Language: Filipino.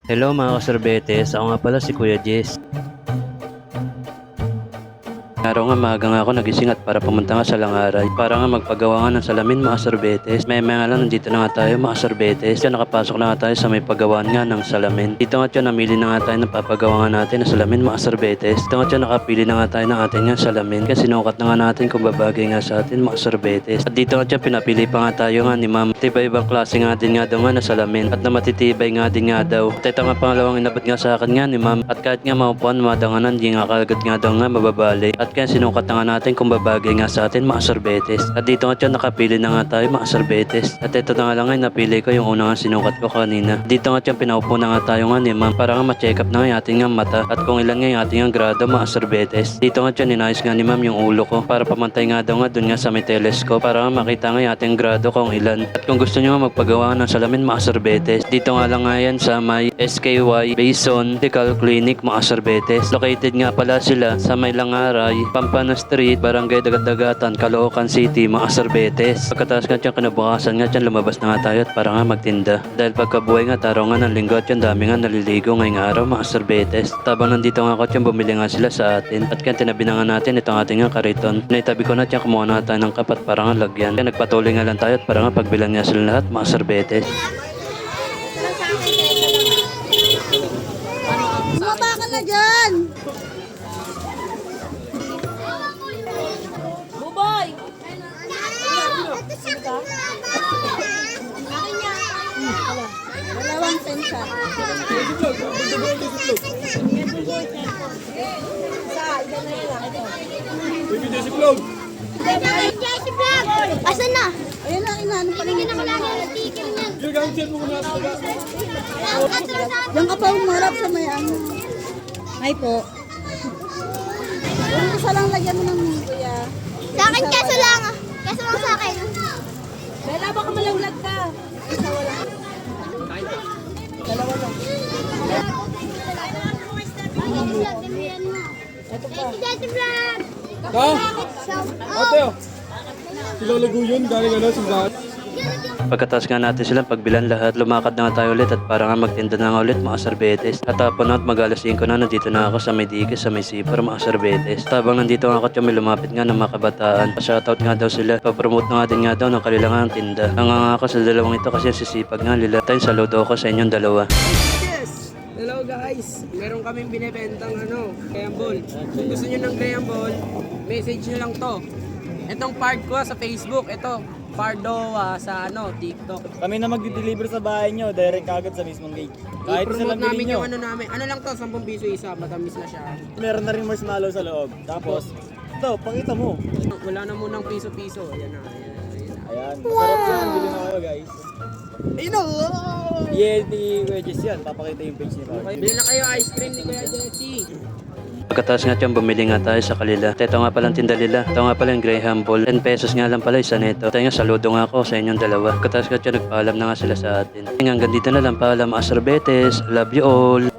Hello mga kasorbetes, ako nga pala si Kuya Jess. Araw nga maaga nga ako nagising at para pumunta nga sa Langaray para nga magpagawa nga ng salamin mga sorbetes. May nga lang nandito na nga tayo mga sorbetes. Kaya nakapasok na nga tayo sa may paggawaan nga ng salamin. Dito nga tiyan namili na nga tayo ng papagawa nga natin ng salamin mga sorbetes. Dito nga tiyan nakapili na nga tayo ng ating nga salamin. Kaya sinukat na nga natin kung babagay nga sa atin mga sorbetes. At dito nga tiyan pinapili pa nga tayo nga ni ma'am. Iba-ibang klase nga din nga daw nga na salamin at na matitibay nga din nga daw. At ito nga pangalawang inabot nga sa akin nga ni ma'am. At kahit nga maupuan madanganan di nga kagad nga daw nga mababali. At kaya sinukat na nga natin kung babagay nga sa atin mga sorbetes. At dito nga tiyan nakapili na nga tayo mga sorbetes. At ito na nga lang nga napili ko yung una nga sinukat ko kanina. Dito nga tiyan pinaupo na nga tayo nga ni ma'am para nga ma-check up na nga yung ating nga mata at kung ilan nga yung ating nga grado mga sorbetes. Dito nga tiyan inayos nga ni ma'am yung ulo ko para pamantay nga daw nga dun nga sa may telescope para nga makita nga yung ating grado kung ilan. At kung gusto nyo nga magpagawa ng salamin mga sorbetes, dito nga lang nga yan sa may SKY Bason Medical Clinic mga sorbetes. Located nga pala sila sa may Langaray, Pampano Street, Barangay Dagat-Dagatan, Caloocan City, mga sorbetes. Pagkatapos nga dyan, kinabukasan nga dyan, lumabas na nga tayo at para nga magtinda. Dahil pagkabuhay nga, taraw nga ng linggo at yung dami nga naliligo ngayong araw, mga sorbetes. Tabang nandito nga ako dyan, bumili nga sila sa atin. At kaya tinabi na nga natin itong ating nga kariton. Naitabi ko na dyan, kumuha na tayo ng kapat para nga lagyan. Kaya nagpatuloy nga lang tayo at para nga pagbilan nga sila lahat, mga sorbetes. Bumaba ka na dyan! Buboy! Dalawang pensa. Asan na? Ayun na, inaano pa Hindi na kailangan ng ticket niyan. Diyan ka pa umarap sa may ano. Ay po. Yung isa lang lagyan mo ng kuya. Sa akin, keso lang. Keso lang sa akin. Bella, baka malaglag ka. Isa wala. Dalawa lang. Ito pa. Daddy Vlog! Ha? Shout Ate, out! kilalago yun, galing simbahan. Pagkatapos nga natin silang pagbilan lahat, lumakad na nga tayo ulit at para nga magtinda na nga ulit mga sorbetes. At tapon at mag-alas 5 na, nandito na ako sa may dikis, sa may sipar mga sorbetes. Tabang nandito nga ako, may lumapit nga ng mga kabataan. Pa-shoutout nga daw sila, papromote na nga din nga daw ng kanilang tinda. Ang nga ako sa dalawang ito kasi sisipag nga nila. Tayo saludo ako sa inyong dalawa. Yes! Hello guys! Meron kaming binibentang graham ball. Kung gusto nyo ng graham ball, message nyo lang to. Itong part ko sa Facebook, ito. Pardo sa TikTok. Kami na mag-deliver sa bahay nyo, direct agad sa mismong gate. Kahit isa I-promote lang namin bilhin nyo. yung namin. Ano lang to, 10 piso isa, matamis na siya. Meron na rin marshmallow sa loob. Tapos, ito, pakita mo. Wala na munang piso-piso. Ayan na, ayan na, ayan na. Ayan, masarap yan. Bili na kayo guys. Ayun na! Yeah, ni Wedges yan. Papakita yung page niya. Okay, bili na kayo ice cream ni Kuya Jetty. Pagkatapos nga dyan, bumili nga tayo sa kanila. Ito nga palang tinda nila. Ito nga pala yung Graham Ball. 10 pesos nga lang pala isa nito. Ito nga, saludo nga ako sa inyong dalawa. Pagkatapos nga dyan, nagpaalam na nga sila sa atin. Hanggang dito na lang, paalam mga sorbetes. Love you all.